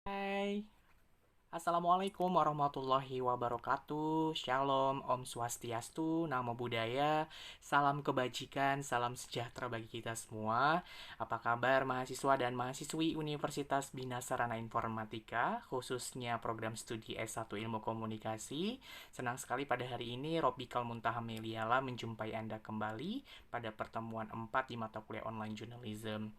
Hai, Assalamualaikum warahmatullahi wabarakatuh. Shalom, Om Swastiastu, Namo Buddhaya, salam kebajikan, salam sejahtera bagi kita semua. Apa kabar mahasiswa dan mahasiswi Universitas Bina Sarana Informatika, khususnya program studi S1 Ilmu Komunikasi. Senang sekali pada hari ini Robikal Muntaha Meliala menjumpai Anda kembali pada pertemuan 4 di mata kuliah online journalism.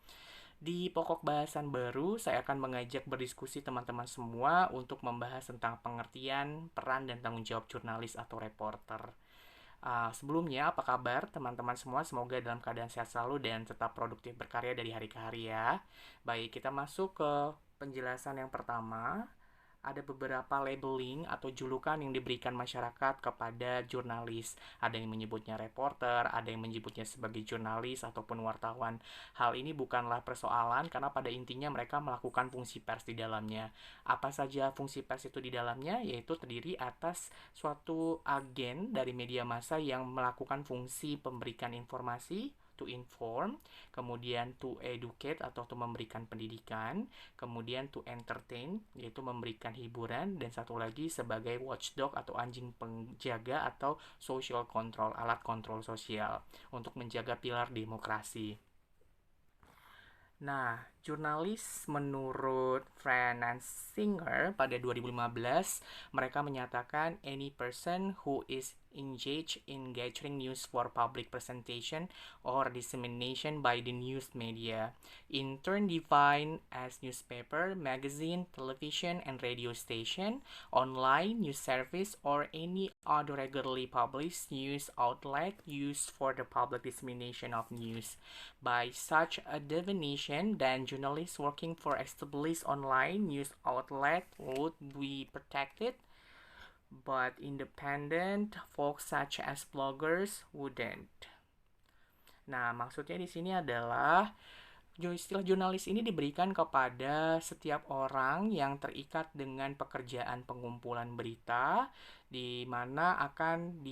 Di pokok bahasan baru, saya akan mengajak berdiskusi teman-teman semua untuk membahas tentang pengertian, peran, dan tanggung jawab jurnalis atau reporter. Sebelumnya, apa kabar teman-teman semua? Semoga dalam keadaan sehat selalu dan tetap produktif berkarya dari hari ke hari ya. Baik, kita masuk ke penjelasan yang pertama. Ada beberapa labeling atau julukan yang diberikan masyarakat kepada jurnalis. Ada yang menyebutnya reporter, ada yang menyebutnya sebagai jurnalis ataupun wartawan. Hal ini bukanlah persoalan karena pada intinya mereka melakukan fungsi pers di dalamnya. Apa saja fungsi pers itu di dalamnya? Yaitu terdiri atas suatu agen dari media massa yang melakukan fungsi pemberikan informasi, to inform, kemudian to educate atau to memberikan pendidikan, kemudian to entertain yaitu memberikan hiburan, dan satu lagi sebagai watchdog atau anjing penjaga atau social control, alat kontrol sosial untuk menjaga pilar demokrasi. Nah, jurnalis menurut Fran Singer pada 2015, mereka menyatakan any person who is engaged in gathering news for public presentation or dissemination by the news media, in turn defined as newspaper, magazine, television, and radio station, online news service, or any other regularly published news outlet used for the public dissemination of news. By such a definition, then journalists working for established online news outlet would be protected, but independent folks such as bloggers wouldn't. Nah, maksudnya di sini adalah istilah jurnalis ini diberikan kepada setiap orang yang terikat dengan pekerjaan pengumpulan berita, di mana akan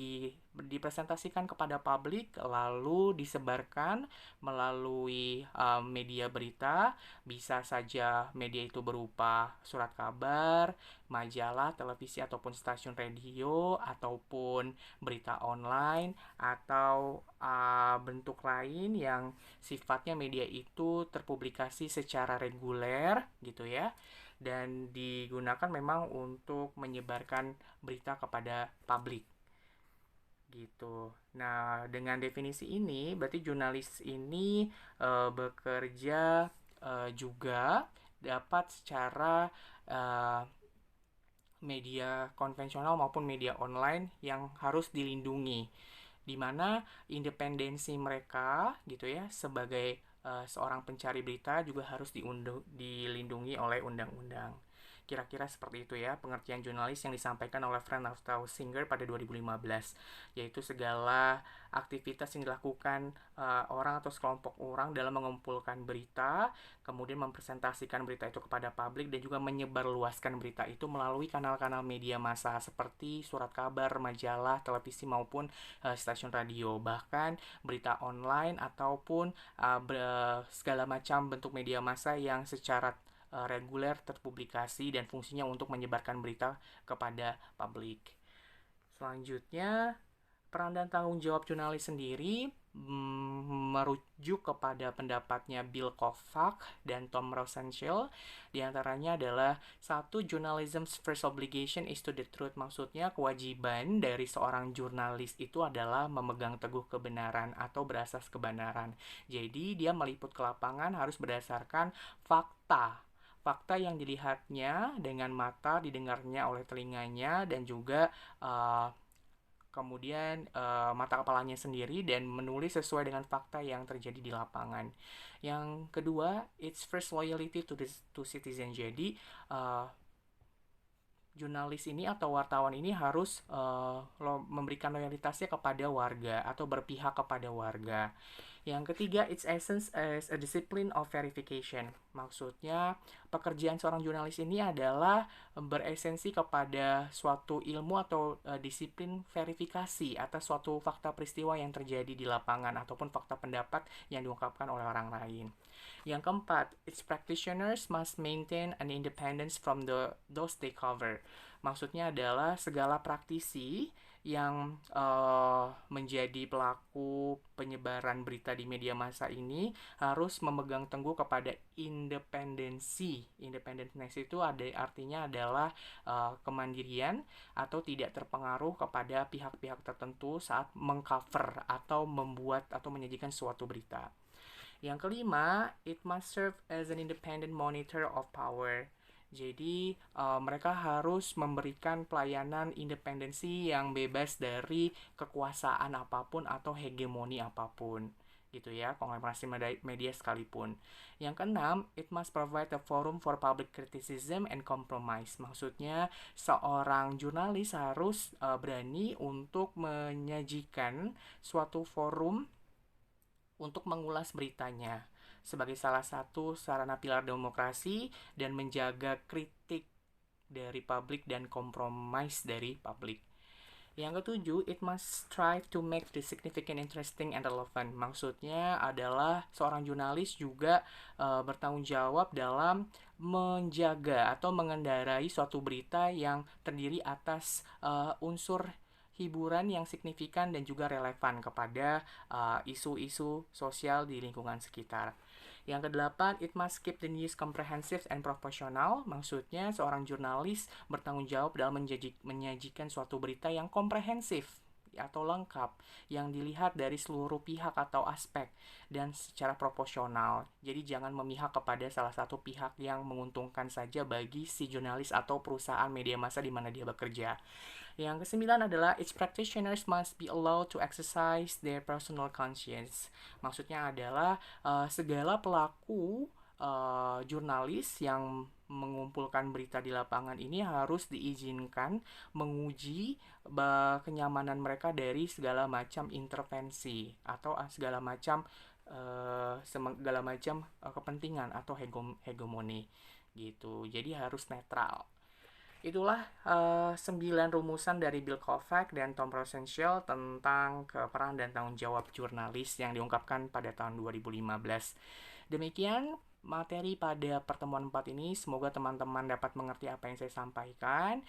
dipresentasikan kepada publik lalu disebarkan melalui media berita. Bisa saja media itu berupa surat kabar, majalah, televisi ataupun stasiun radio, ataupun berita online, atau bentuk lain yang sifatnya media itu terpublikasi secara reguler gitu ya, dan digunakan memang untuk menyebarkan berita kepada publik gitu. Nah, dengan definisi ini berarti jurnalis ini bekerja juga dapat secara uh, media konvensional maupun media online yang harus dilindungi, di mana independensi mereka gitu ya sebagai seorang pencari berita juga harus dilindungi oleh undang-undang. Kira-kira seperti itu ya pengertian jurnalis yang disampaikan oleh Friend of Singer pada 2015, yaitu segala aktivitas yang dilakukan orang atau sekelompok orang dalam mengumpulkan berita, kemudian mempresentasikan berita itu kepada publik, dan juga menyebarluaskan berita itu melalui kanal-kanal media massa seperti surat kabar, majalah, televisi maupun stasiun radio, bahkan berita online ataupun segala macam bentuk media massa yang secara reguler terpublikasi dan fungsinya untuk menyebarkan berita kepada publik. Selanjutnya, peran dan tanggung jawab jurnalis sendiri merujuk kepada pendapatnya Bill Kovac dan Tom Rosenshell. Di antaranya adalah satu, journalism's first obligation is to the truth. Maksudnya kewajiban dari seorang jurnalis itu adalah memegang teguh kebenaran atau berasas kebenaran. Jadi dia meliput ke lapangan harus berdasarkan fakta. Fakta yang dilihatnya dengan mata, didengarnya oleh telinganya, dan juga kemudian mata kepalanya sendiri, dan menulis sesuai dengan fakta yang terjadi di lapangan. Yang kedua, it's first loyalty to citizen. Jadi jurnalis ini atau wartawan ini harus memberikan loyalitasnya kepada warga atau berpihak kepada warga. Yang ketiga, its essence is a discipline of verification. Maksudnya, pekerjaan seorang jurnalis ini adalah beresensi kepada suatu ilmu atau disiplin verifikasi atas suatu fakta peristiwa yang terjadi di lapangan ataupun fakta pendapat yang diungkapkan oleh orang lain. Yang keempat, its practitioners must maintain an independence from those they cover. Maksudnya adalah segala praktisi yang menjadi pelaku penyebaran berita di media massa ini harus memegang teguh kepada independensi. Independence itu artinya adalah kemandirian atau tidak terpengaruh kepada pihak-pihak tertentu saat mengcover atau membuat atau menyajikan suatu berita. Yang kelima, it must serve as an independent monitor of power. Jadi, mereka harus memberikan pelayanan independensi yang bebas dari kekuasaan apapun atau hegemoni apapun. Gitu ya, konglomerasi media sekalipun. Yang keenam, it must provide a forum for public criticism and compromise. Maksudnya, seorang jurnalis harus berani untuk menyajikan suatu forum untuk mengulas beritanya sebagai salah satu sarana pilar demokrasi dan menjaga kritik dari publik dan kompromis dari publik. Yang ketujuh, it must strive to make the significant, interesting, and relevant. Maksudnya adalah seorang jurnalis juga bertanggung jawab dalam menjaga atau mengendarai suatu berita yang terdiri atas unsur hiburan yang signifikan dan juga relevan kepada isu-isu sosial di lingkungan sekitar. Yang kedelapan, it must keep the news comprehensive and professional. Maksudnya, seorang jurnalis bertanggung jawab dalam menyajikan suatu berita yang komprehensif atau lengkap, yang dilihat dari seluruh pihak atau aspek dan secara proporsional. Jadi jangan memihak kepada salah satu pihak yang menguntungkan saja bagi si jurnalis atau perusahaan media massa di mana dia bekerja. Yang kesembilan adalah its practitioners must be allowed to exercise their personal conscience. Maksudnya adalah segala pelaku jurnalis yang mengumpulkan berita di lapangan ini harus diizinkan menguji kenyamanan mereka dari segala macam intervensi atau segala macam kepentingan atau hegemoni gitu. Jadi harus netral. Itulah 9 rumusan dari Bill Kovac dan Tom Rosenshell tentang peran dan tanggung jawab jurnalis yang diungkapkan pada tahun 2015. Demikian materi pada pertemuan 4 ini. Semoga teman-teman dapat mengerti apa yang saya sampaikan.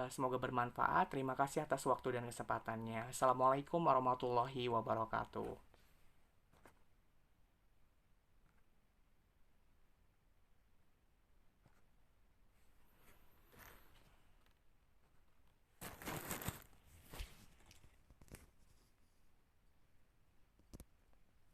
Semoga bermanfaat. Terima kasih atas waktu dan kesempatannya. Assalamualaikum warahmatullahi wabarakatuh.